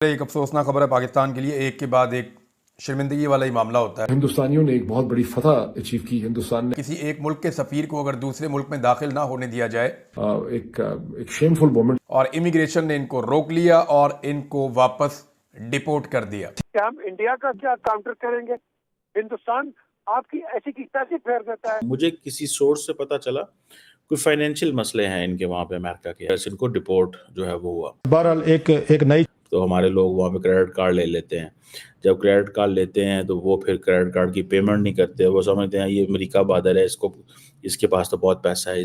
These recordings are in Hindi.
एक अफसोसनाक खबर है पाकिस्तान के लिए, एक के बाद एक शर्मिंदगी वाला ही मामला होता है। हिंदुस्तानियों ने एक बहुत बड़ी फतह अचीव की। हिंदुस्तान ने किसी एक मुल्क के सफीर को अगर दूसरे मुल्क में दाखिल ना होने दिया जाए एक शेमफुल मोमेंट और इमिग्रेशन ने इनको रोक लिया और इनको वापस डिपोर्ट कर दिया। कि हम इंडिया का क्या काउंटर करेंगे। हिंदुस्तान आपकी ऐसी की तैसी फेर देता है। मुझे किसी सोर्स से पता चला कोई फाइनेंशियल मसले हैं इनके वहाँ पे अमेरिका के, ऐसे इनको डिपोर्ट जो है वो हुआ। बहरहाल एक नई तो हमारे लोग वहाँ पे क्रेडिट कार्ड ले लेते हैं। जब क्रेडिट कार्ड लेते हैं तो वो फिर क्रेडिट कार्ड की पेमेंट नहीं करते। वो समझते हैं ये अमेरिका बहादुर है, इसको इसके पास तो बहुत पैसा है।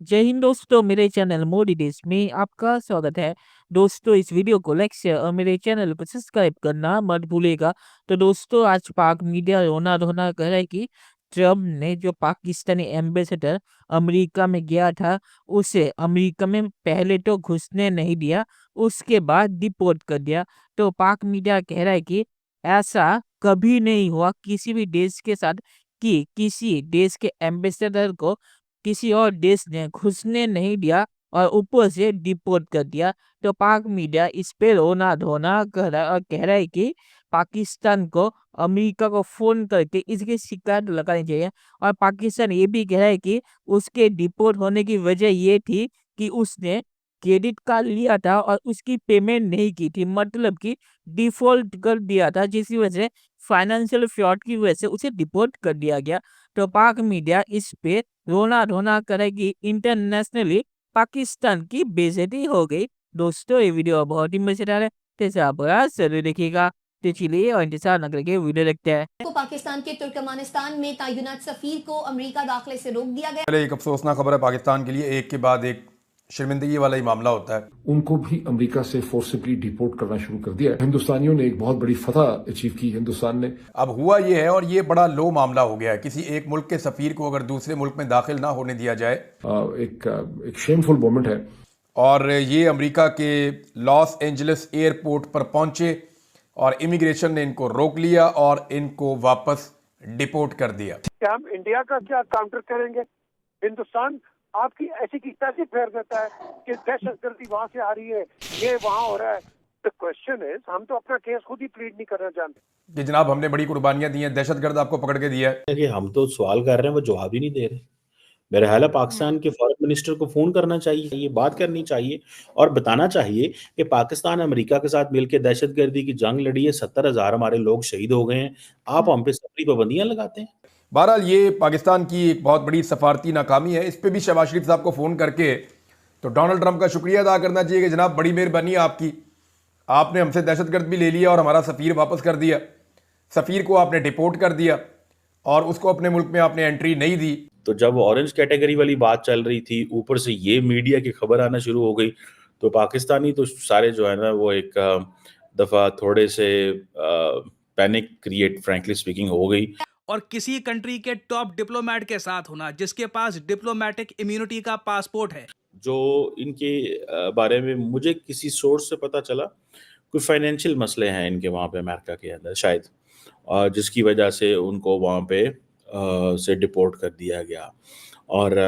जय हिंद दोस्तों, मेरे चैनल मोदी देश में आपका स्वागत है। दोस्तों, इस वीडियो को लाइक शेयर और मेरे चैनल को सब्सक्राइब करना मत भूलिएगा। तो दोस्तों, आज पाक मीडिया रोना धोना कर रहा है कि ट्रम्प ने जो पाकिस्तानी एम्बेसडर अमेरिका में गया था, उसे अमेरिका में पहले तो घुसने नहीं दिया, उसके बाद डिपोर्ट कर दिया। तो पाक मीडिया कह रहा है कि ऐसा कभी नहीं हुआ किसी भी देश के साथ कि किसी देश के एम्बेसडर को किसी और देश ने घुसने नहीं दिया और ऊपर से डिपोर्ट कर दिया। तो पाक मीडिया इस पे रोना धोना कर रहा है और कह रहा है कि पाकिस्तान को अमेरिका को फोन करके इसकी शिकायत लगानी चाहिए। और पाकिस्तान ये भी कह रहा है कि उसके डिपोर्ट होने की वजह ये थी कि उसने क्रेडिट कार्ड लिया था और उसकी पेमेंट नहीं की थी, मतलब कि डिफॉल्ट कर दिया था, जिसकी वजह से फाइनेंशियल फ्रॉड की वजह से उसे डिपोर्ट कर दिया गया। तो पाक मीडिया इस पे रोना धोना करेगी, इंटरनेशनली पाकिस्तान की बेइज्जती हो गई। दोस्तों, ये वीडियो बहुत ही मजेदार है, जैसे आप जरूर देखिएगा। तो चलिए और इंतजार न करके वीडियो देखते हैं। को पाकिस्तान के तुर्कमानिस्तान में तैनात सफीर को अमेरिका दाखिले से रोक दिया गया। एक अफसोसनाक खबर है पाकिस्तान के लिए, एक के बाद एक शर्मिंदगी वाला ही मामला होता है। उनको भी अमेरिका से फोर्सिबली डिपोर्ट करना शुरू कर दिया है। हिंदुस्तानियों ने एक बहुत बड़ी फतह अचीव की। हिंदुस्तान ने अब हुआ ये है और ये बड़ा लो मामला हो गया है, किसी एक मुल्क के सफीर को अगर दूसरे मुल्क में दाखिल ना होने दिया जाए एक शेमफुल मोमेंट है। और ये अमेरिका के लॉस एंजलिस एयरपोर्ट पर पहुंचे और इमिग्रेशन ने इनको रोक लिया और इनको वापस डिपोर्ट कर दिया। कि हम इंडिया का क्या काउंटर करेंगे। हिंदुस्तान आपकी ऐसी की तैसी फेर देता है कि दहशतगर्दी वहां से आ रही है, ये वहां हो रहा है। द क्वेश्चन इज, हम तो अपना केस खुद ही प्लीड नहीं करना जानते कि जनाब हमने बड़ी कुर्बानियां दी हैं, दहशतगर्द आपको पकड़ के दिया है। कि हम तो सवाल कर रहे हैं, वो जवाब ही नहीं दे रहे। मेरा ख्याल है पाकिस्तान के फॉरेन मिनिस्टर को फोन करना चाहिए, ये बात करनी चाहिए और बताना चाहिए कि पाकिस्तान अमेरिका के साथ मिलकर दहशतगर्दी की जंग लड़ी है। 70,000 हमारे लोग शहीद हो गए हैं। आप हम पे सफरी पाबंदियां लगाते हैं। बहरहाल ये पाकिस्तान की एक बहुत बड़ी सफारती नाकामी है। इस पे भी शहबाज शरीफ साहब को फ़ोन करके तो डोनाल्ड ट्रंप का शुक्रिया अदा करना चाहिए कि जनाब बड़ी मेहरबानी है आपकी, आपने हमसे दहशतगर्द भी ले लिया और हमारा सफ़ीर वापस कर दिया, सफ़ीर को आपने डिपोर्ट कर दिया और उसको अपने मुल्क में आपने एंट्री नहीं दी। तो जब ऑरेंज कैटेगरी वाली बात चल रही थी, ऊपर से ये मीडिया की खबर आना शुरू हो गई, तो पाकिस्तानी तो सारे जो है ना वो एक दफ़ा थोड़े से पैनिक क्रिएट फ्रैंकली स्पीकिंग हो गई। और किसी कंट्री के टॉप डिप्लोमेट के साथ होना जिसके पास डिप्लोमेटिक इम्यूनिटी का पासपोर्ट है। जो इनके बारे में मुझे किसी सोर्स से पता चला कोई फाइनेंशियल मसले हैं इनके वहाँ पे अमेरिका के अंदर शायद, जिसकी वजह से उनको वहाँ पे से डिपोर्ट कर दिया गया और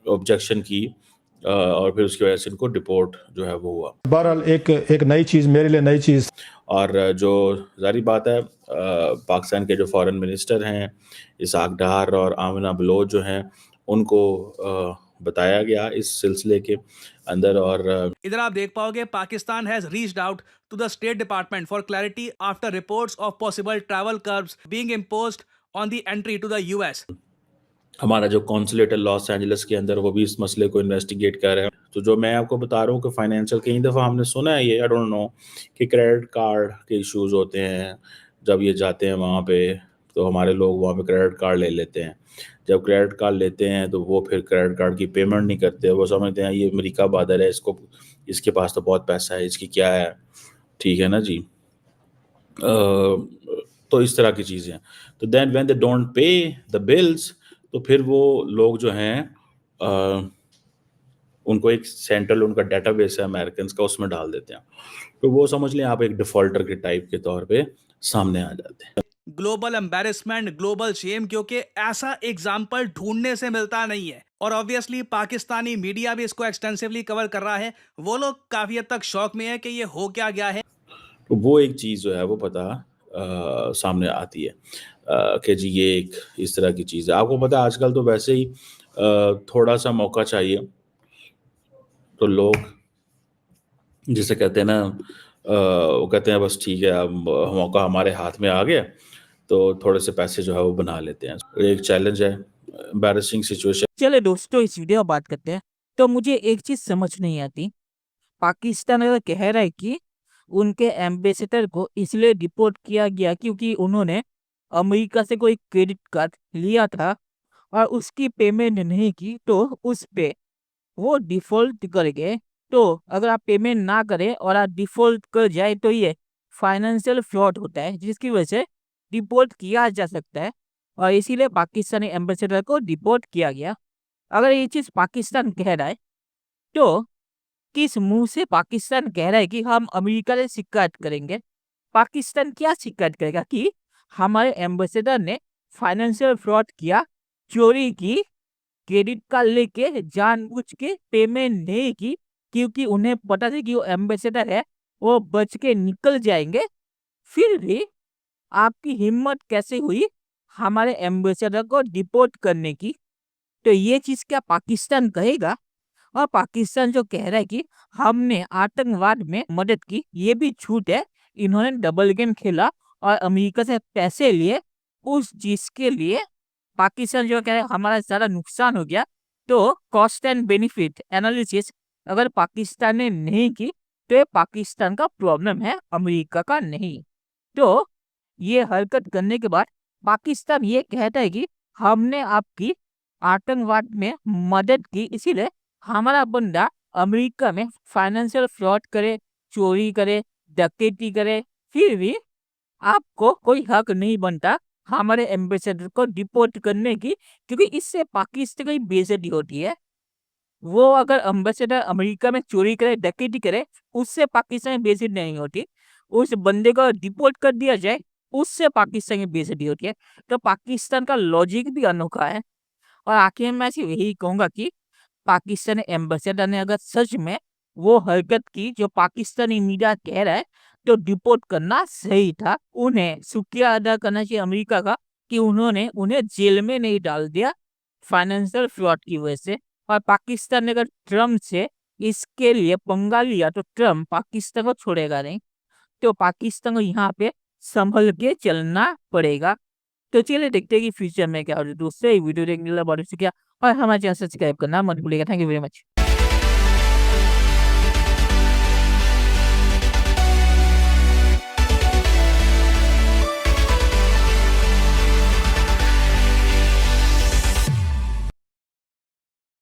ऑब्जेक्शन की और फिर उसकी वजह से इनको डिपोर्ट जो है वो हुआ। बहरहाल एक नई चीज, मेरे लिए नई चीज। और जो जारी बात है, पाकिस्तान के जो फॉरेन मिनिस्टर हैं इसहाक डार और आमिना बलोच जो हैं, उनको बताया गया इस सिलसिले के अंदर। और इधर आप देख पाओगे Pakistan has reached out to the State Department for clarity after reports of possible travel curbs being imposed on the entry to the US. हमारा जो कॉन्सुलेट है लॉस एंजलिस के अंदर, वो भी इस मसले को इन्वेस्टिगेट कर रहे हैं। तो जो मैं आपको बता रहा हूँ कि फाइनेंशियल, कई दफ़ा हमने सुना है ये, आई डोंट नो, कि क्रेडिट कार्ड के इश्यूज होते हैं। जब ये जाते हैं वहाँ पे तो हमारे लोग वहाँ पे क्रेडिट कार्ड ले लेते हैं। जब क्रेडिट कार्ड लेते हैं तो वो फिर क्रेडिट कार्ड की पेमेंट नहीं करते। वो समझते हैं ये अमेरिका बहादुर है, इसको इसके पास तो बहुत पैसा है, इसकी क्या है, ठीक है ना जी। तो इस तरह की चीज़ें। तो then when they don't pay the bills, तो फिर वो लोग जो हैं उनको एक सेंट्रल उनका डेटाबेस है अमेरिकन का, उसमें डाल देते हैं। तो वो समझ लें आप एक डिफॉल्टर के टाइप के तौर पे सामने आ जाते हैं। ग्लोबल एम्बेरसमेंट, ग्लोबल शेम, क्योंकि ऐसा एग्जाम्पल ढूंढने से मिलता नहीं है। और ऑब्वियसली पाकिस्तानी मीडिया भी इसको एक्सटेंसिवली कवर कर रहा है। वो लोग काफ़ी हद तक शॉक में है कि ये हो क्या गया है। तो वो एक चीज़ जो है वो पता सामने आती है कि जी ये एक इस तरह की चीज़ है। आपको पता है आजकल तो वैसे ही थोड़ा-सा मौका चाहिए, तो लोग जिसे कहते हैं ना वो कहते हैं बस ठीक है अब मौका हमारे हाथ में आ गया, तो थोड़े से पैसे जो है वो बना लेते हैं। एक चैलेंज है, एम्बैरेसिंग सिचुएशन चलिए दोस्तों, इस वीडियो में बात करते हैं। तो मुझे एक चीज़ समझ नहीं आती, पाकिस्तान अगर कह रहा है कि उनके एम्बेसडर को इसलिए डिपोर्ट किया गया क्योंकि उन्होंने अमेरिका से कोई क्रेडिट कार्ड लिया था और उसकी पेमेंट नहीं की, तो उस पे वो डिफ़ॉल्ट कर गए। तो अगर आप पेमेंट ना करें और आप डिफ़ॉल्ट कर जाए तो ये फाइनेंशियल फ्रॉड होता है, जिसकी वजह से डिपोर्ट किया जा सकता है और इसीलिए पाकिस्तानी एम्बेसडर को डिपोर्ट किया गया। अगर ये चीज़ पाकिस्तान कह रहा है, तो किस मुँह से पाकिस्तान कह रहा है कि हम अमेरिका से शिकायत करेंगे? पाकिस्तान क्या शिकायत करेगा कि हमारे एम्बेसडर ने फाइनेंशियल फ्रॉड किया, चोरी की, क्रेडिट कार्ड लेके जानबूझ के पेमेंट नहीं की क्योंकि उन्हें पता था कि वो एम्बेसडर है, वो बच के निकल जाएंगे। फिर भी आपकी हिम्मत कैसे हुई हमारे एम्बेसडर को डिपोर्ट करने की? तो ये चीज़ क्या पाकिस्तान कहेगा? और पाकिस्तान जो कह रहा है कि हमने आतंकवाद में मदद की, ये भी झूठ है। इन्होंने डबल गेम खेला और अमेरिका से पैसे लिए, उस चीज़ के लिए पाकिस्तान जो कह रहा है हमारा ज़्यादा नुकसान हो गया। तो कॉस्ट एंड बेनिफिट एनालिसिस अगर पाकिस्तान ने नहीं की, तो ये पाकिस्तान का प्रॉब्लम है, अमेरिका का नहीं। तो ये हरकत करने के बाद पाकिस्तान ये कहता है कि हमने आपकी आतंकवाद में मदद की, इसीलिए हमारा बंदा अमेरिका में फाइनेंशियल फ्रॉड करे, चोरी करे, डकैती करे, फिर भी आपको कोई हक नहीं बनता हमारे एम्बेसडर को डिपोर्ट करने की, क्योंकि इससे पाकिस्तान की बेइज्जती होती है। वो अगर एम्बेसडर अमेरिका में चोरी करे, डकैती करे, उससे पाकिस्तान की बेइज्जती नहीं होती। उस बंदे को डिपोर्ट कर दिया जाए, उससे पाकिस्तान की बेइज्जती होती है। तो पाकिस्तान का लॉजिक भी अनोखा है। और आखिर में मैं सिर्फ यही कहूँगा कि पाकिस्तानी एम्बेसडर ने अगर सच में वो हरकत की जो पाकिस्तानी मीडिया कह रहा है, तो डिपोर्ट करना सही था। उन्हें शुक्रिया अदा करना चाहिए अमेरिका का कि उन्होंने उन्हें जेल में नहीं डाल दिया फाइनेंशियल फ्रॉड की वजह से। और पाकिस्तान ने अगर ट्रम्प से इसके लिए पंगा लिया, तो ट्रम्प पाकिस्तान को छोड़ेगा नहीं। तो पाकिस्तान को यहाँ पे संभल के चलना पड़ेगा। तो चलिए देखते हैं कि फ्यूचर में क्या होता है। दोस्तों, ये वीडियो देखने के लिए बहुत शुक्रिया और हमारे चैनल सब्सक्राइब करना मत भूलिएगा। Thank you very much.